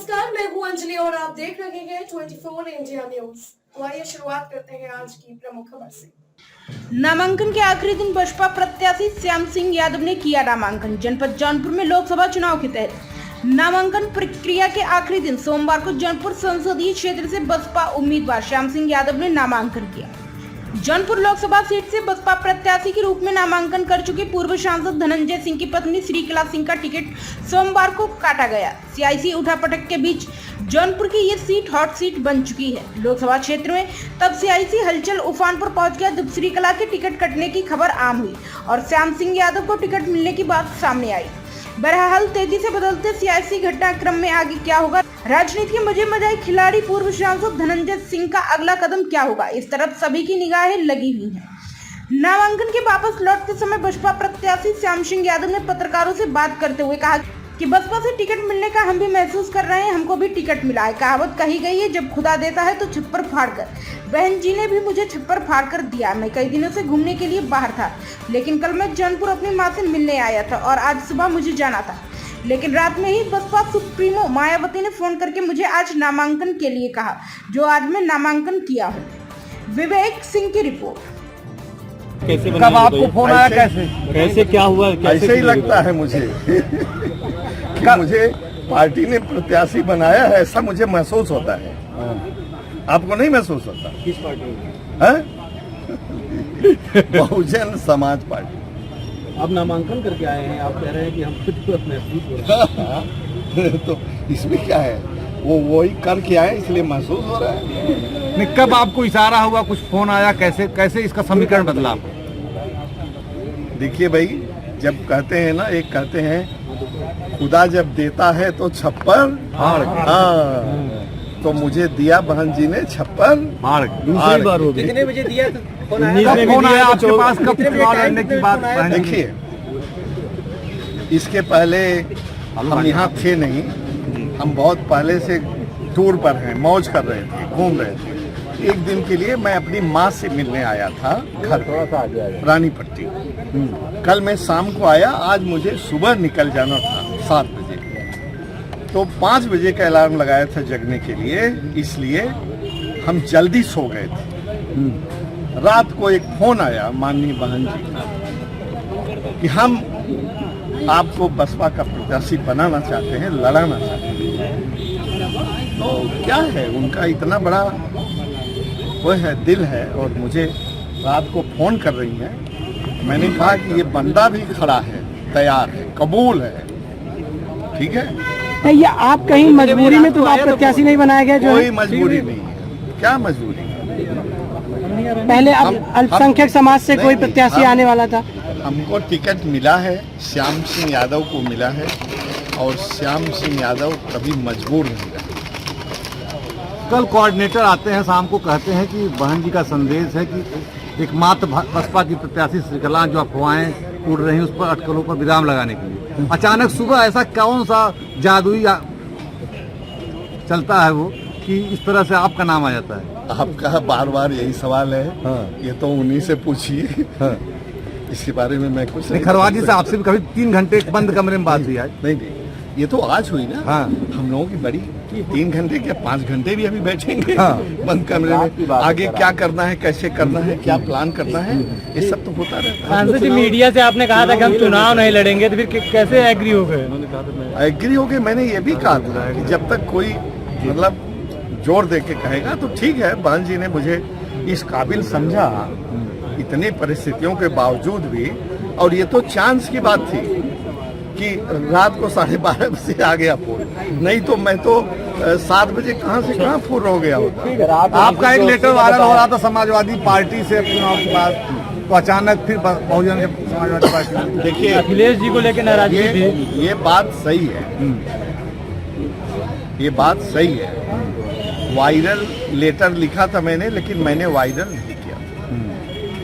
नमस्कार, मैं हूं अंजलि और आप देख रहे हैं 24 इंडिया न्यूज। तो आइए शुरुआत करते हैं आज की प्रमुख खबर से। नामांकन के आखिरी दिन बसपा प्रत्याशी श्याम सिंह यादव ने किया नामांकन। जनपद जौनपुर में लोकसभा चुनाव के तहत नामांकन प्रक्रिया के आखिरी दिन सोमवार को जौनपुर संसदीय क्षेत्र से बसपा उम्मीदवार श्याम सिंह यादव ने नामांकन किया। जौनपुर लोकसभा सीट से बसपा प्रत्याशी के रूप में नामांकन कर चुके पूर्व सांसद धनंजय सिंह की पत्नी श्रीकला सिंह का टिकट सोमवार को काटा गया। सियासी उठापटक के बीच जौनपुर की ये सीट हॉट सीट बन चुकी है। लोकसभा क्षेत्र में तब सियासी हलचल उफान पर पहुंच गया जब श्रीकला के टिकट कटने की खबर आम हुई और श्याम सिंह यादव को टिकट मिलने की बात सामने आई। बहरहाल तेजी से बदलते सियासी घटनाक्रम में आगे क्या होगा, राजनीति के मजे मजाई खिलाड़ी पूर्व सांसद धनंजय सिंह का अगला कदम क्या होगा, इस तरफ सभी की निगाहें लगी हुई हैं। नामांकन के वापस लौटते समय बसपा प्रत्याशी श्याम सिंह यादव ने पत्रकारों से बात करते हुए कहा कि बसपा से टिकट मिलने का हम भी महसूस कर रहे हैं, हमको भी टिकट मिला है। कहावत कही गई है, जब खुदा देता है तो छप्पर फाड़ कर। बहन जी ने भी मुझे छप्पर फाड़ कर दिया। मैं कई दिनों से घूमने के लिए बाहर था, लेकिन कल मैं जौनपुर अपनी माँ से मिलने आया था और आज सुबह मुझे जाना था, लेकिन रात में ही बसपा सुप्रीमो मायावती ने फोन करके मुझे आज नामांकन के लिए कहा, जो आज मैं नामांकन किया हूँ। विवेक सिंह की रिपोर्ट। कैसे कब आपको फोन आया? कैसे क्या हुआ? ऐसे ही लगता है मुझे कि मुझे पार्टी ने प्रत्याशी बनाया है, ऐसा मुझे महसूस होता है। आपको नहीं महसूस होता? किस पार्टी में? बहुजन समाज पार्टी। आप नामांकन करके आए हैं, आप कह रहे हैं कि हम खुद महसूस हो रहा है। तो इसमें क्या है, वो वही करके आए इसलिए महसूस हो रहा है। नहीं, कब आपको इशारा हुआ, कुछ फोन आया, कैसे इसका समीकरण बदला? देखिए भाई, जब कहते हैं ना, एक कहते हैं खुदा जब देता है तो छप्पर फाड़। हाँ, तो मुझे दिया बहन जी ने छप्पर फाड़। दूसरी बार हो गई। कितने बजे दिया? फोन आया आपके पास? कब चुनाव लड़ने की बात? देखिए, इसके पहले हम यहाँ थे नहीं, हम बहुत पहले से टूर पर हैं, मौज कर रहे थे, घूम रहे थे। एक दिन के लिए मैं अपनी माँ से मिलने आया था घर पे, रानीपट्टी। कल मैं शाम को आया, आज मुझे सुबह निकल जाना था 7 बजे। तो 5 बजे का अलार्म लगाया था जगने के लिए, इसलिए हम जल्दी सो गए थे। रात को एक फोन आया माननीय बहन जी का कि हम आपको बसपा का प्रत्याशी बनाना चाहते हैं, लड़ाना चाहते हैं। तो क्या है, उनका इतना बड़ा वो है, दिल है, और मुझे रात को फोन कर रही हैं। मैंने कहा कि ये बंदा भी खड़ा है, तैयार है, कबूल है, ठीक है। ये आप कहीं मजबूरी में तो आप प्रत्याशी नहीं बनाया गया? जो कोई मजबूरी नहीं है। क्या मजबूरी? पहले अल्पसंख्यक समाज से कोई प्रत्याशी आने वाला था। हमको टिकट मिला है, श्याम सिंह यादव को मिला है, और श्याम सिंह यादव कभी मजबूर नहीं रहे। कल कोऑर्डिनेटर आते हैं, शाम को कहते हैं कि बहन जी का संदेश है कि एकमात्र बसपा की प्रत्याशी श्रीकला जो अफवाहें उड़ रही हैं उस पर अटकलों पर विराम लगाने के लिए। अचानक सुबह ऐसा कौन सा जादुई चलता है वो कि इस तरह से आपका नाम आ जाता है? आपका बार बार यही सवाल है। हाँ। ये तो उन्हीं से पूछिए। हाँ। इसके बारे में मैं कुछ नहीं। खरवाजी से आपसे भी कभी 3 घंटे बंद कमरे में बात हुई है? नहीं, ये तो आज हुई ना। हाँ। हम लोगों की बड़ी 3 घंटे क्या 5 घंटे भी अभी बैठेंगे। हाँ। बंद कमरे में। आगे क्या करना है, कैसे करना है, क्या प्लान करना है, ये सब तो होता रहता है। सांसद जी, मीडिया से आपने कहा था कि हम चुनाव नहीं लड़ेंगे, तो फिर कैसे एग्री हो गए? एग्री हो गए। मैंने ये भी कहा था कि जब तक कोई मतलब जोर दे के कहेगा तो ठीक है। बहन जी ने मुझे इस काबिल समझा, इतनी परिस्थितियों के बावजूद भी। और ये तो चांस की बात थी कि रात को 12:30 बजे आ गया फोन, नहीं तो मैं तो 7 बजे कहाँ से कहाँ फोन हो गया होता। आपका एक लेटर वायरल हो रहा था समाजवादी पार्टी से चुनाव के बाद, तो अचानक फिर बहुजन समाजवादी पार्टी। देखिए, अखिलेश जी को लेकर नाराजगी थी। ये बात सही है, ये बात सही है। वायरल लेटर लिखा था मैंने, लेकिन मैंने वायरल नहीं किया।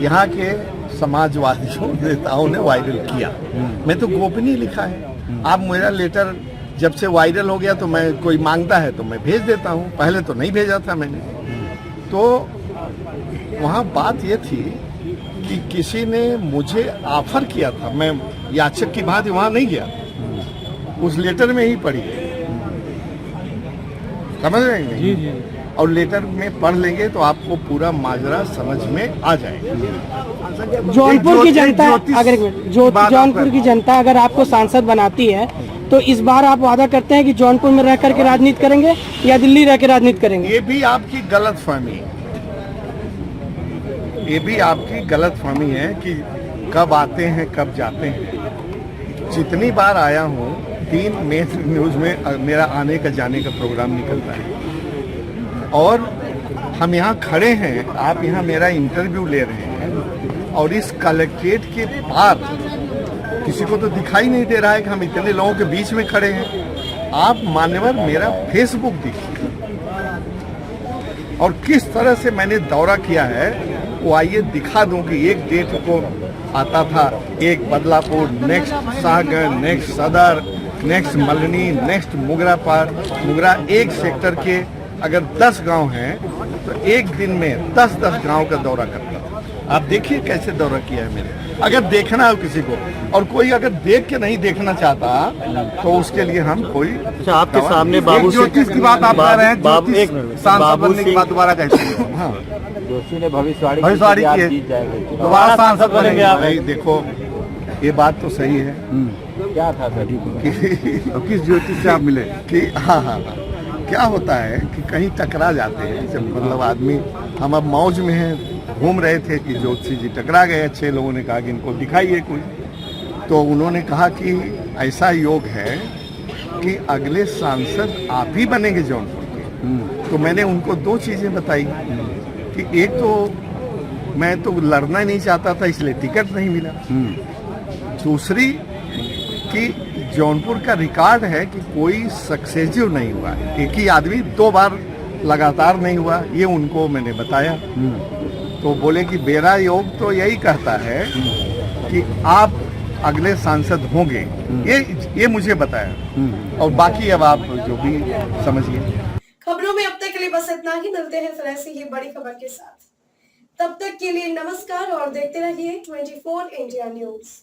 यहाँ के समाजवादियों नेताओं ने वायरल किया, मैं तो गोपनीय लिखा है। आप मेरा लेटर जब से वायरल हो गया तो मैं, कोई मांगता है तो मैं भेज देता हूँ, पहले तो नहीं भेजा था मैंने। तो वहाँ बात ये थी कि किसी ने मुझे ऑफर किया था, मैं याचक की भांति वहाँ नहीं गया, उस लेटर में ही पढ़ी है समझ रहे हैं? जी जी। और लेटर में पढ़ लेंगे तो आपको पूरा माजरा समझ में आ जाएगा। जौनपुर की जनता अगर एक मिनट, जौनपुर की जनता अगर आपको सांसद बनाती है तो इस बार आप वादा करते हैं कि जौनपुर में रह करके राजनीति करेंगे या दिल्ली रह के राजनीति करेंगे? ये भी आपकी गलतफहमी है, ये भी आपकी गलतफहमी है कि कब आते हैं कब जाते हैं। जितनी बार आया हूँ 3 मेन न्यूज़ में मेरा आने का जाने का प्रोग्राम निकलता है और हम यहाँ खड़े हैं, आप यहाँ मेरा इंटरव्यू ले रहे हैं और इस कलेक्ट्रेट के पार किसी को तो दिखाई नहीं दे रहा है कि हम इतने लोगों के बीच में खड़े हैं। आप मान्यवर मेरा फेसबुक देखिए और किस तरह से मैंने दौरा किया है वो आइए दिखा दूं कि एक डेट को आता था, एक बदलापुर, नेक्स्ट शाहगंज, नेक्स्ट सदर, नेक्स्ट मलनी, नेक्स्ट मुगरा। एक सेक्टर के अगर 10 गांव हैं तो एक दिन में 10-10 गांव का दौरा करता। आप देखिए कैसे दौरा किया है मैंने। अगर देखना है किसी को और कोई अगर देख के नहीं देखना चाहता तो उसके लिए हम कोई अच्छा आपके सामने बाबू ज्योतिष की बात आप कर रहे हैं, ज्योतिष सांसद बनने की बात दोबारा कहते हैं। हाँ जोशी ने भविष्यवाणी की है, जीत जाएंगे, दोबारा सांसद बनेंगे आप। भाई देखो ये बात तो सही है क्या था सर तो किस ज्योतिष से आप मिले? कि हाँ, क्या होता है कि कहीं टकरा जाते हैं जब मतलब आदमी, हम अब मौज में हैं, घूम रहे थे कि ज्योतिषी जी टकरा गए। 6 लोगों ने कहा कि इनको दिखाइए कोई, तो उन्होंने कहा कि ऐसा योग है कि अगले सांसद आप ही बनेंगे जौनपुर के। तो मैंने उनको 2 चीजें बताई कि एक तो मैं तो लड़ना ही नहीं चाहता था इसलिए टिकट नहीं मिला, दूसरी कि जौनपुर का रिकॉर्ड है कि कोई सक्सेसिव नहीं हुआ, एक ही आदमी 2 बार लगातार नहीं हुआ, ये उनको मैंने बताया। तो बोले कि मेरा योग तो यही कहता है कि आप अगले सांसद होंगे, ये मुझे बताया और बाकी अब आप जो भी समझिए। खबरों में अब तक के लिए बस इतना ही, मिलते हैं फिर ऐसी ही बड़ी खबर के साथ। तब तक के लिए नमस्कार और देखते रहिए 24 इंडिया न्यूज।